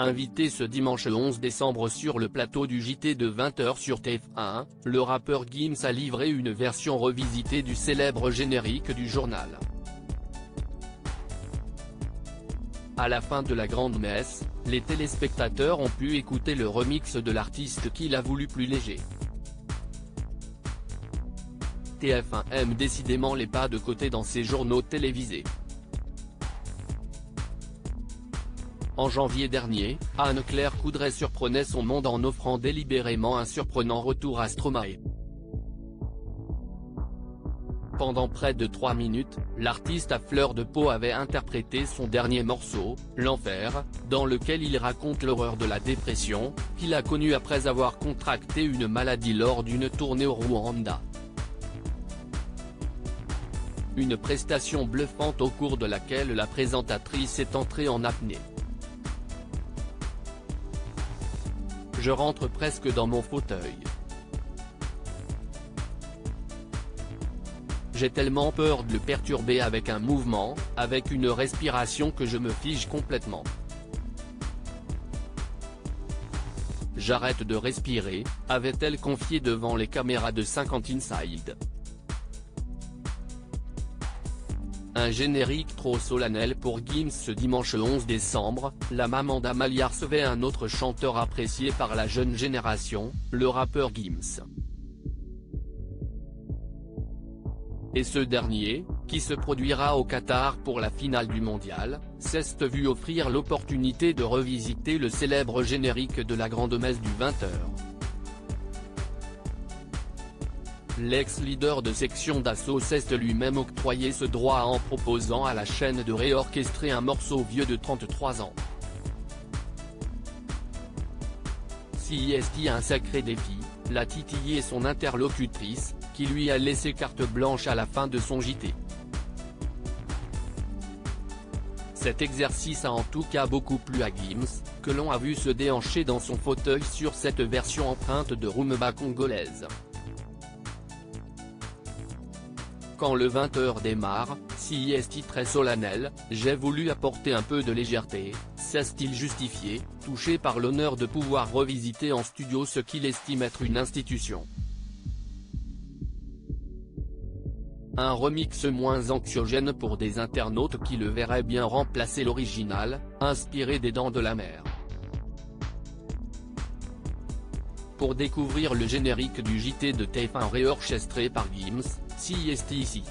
Invité ce dimanche 11 décembre sur le plateau du JT de 20h sur TF1, le rappeur Gims a livré une version revisitée du célèbre générique du journal. À la fin de la grande messe, les téléspectateurs ont pu écouter le remix de l'artiste qu'il a voulu plus léger. TF1 aime décidément les pas de côté dans ses journaux télévisés. En janvier dernier, Anne-Claire Coudray surprenait son monde en offrant délibérément un surprenant retour à Stromae. Pendant près de 3 minutes, l'artiste à fleur de peau avait interprété son dernier morceau, L'Enfer, dans lequel il raconte l'horreur de la dépression, qu'il a connue après avoir contracté une maladie lors d'une tournée au Rwanda. Une prestation bluffante au cours de laquelle la présentatrice est entrée en apnée. Je rentre presque dans mon fauteuil. J'ai tellement peur de le perturber avec un mouvement, avec une respiration que je me fige complètement. J'arrête de respirer, avait-elle confié devant les caméras de 50 Inside. Un générique trop solennel pour Gims ce dimanche 11 décembre, la maman d'Amalia recevait un autre chanteur apprécié par la jeune génération, le rappeur Gims. Et ce dernier, qui se produira au Qatar pour la finale du mondial, s'est vu offrir l'opportunité de revisiter le célèbre générique de la grande messe du 20h. L'ex-leader de section d'assaut s'est lui-même octroyé ce droit en proposant à la chaîne de réorchestrer un morceau vieux de 33 ans. Si est un sacré défi, l'a titillé son interlocutrice, qui lui a laissé carte blanche à la fin de son JT. Cet exercice a en tout cas beaucoup plu à Gims, que l'on a vu se déhancher dans son fauteuil sur cette version empreinte de rumba congolaise. Quand le 20h démarre, si est très solennel, j'ai voulu apporter un peu de légèreté, s'est-il justifié, touché par l'honneur de pouvoir revisiter en studio ce qu'il estime être une institution. Un remix moins anxiogène pour des internautes qui le verraient bien remplacer l'original, inspiré des Dents de la Mer. Pour découvrir le générique du JT de TF1 réorchestré par Gims, si est ici.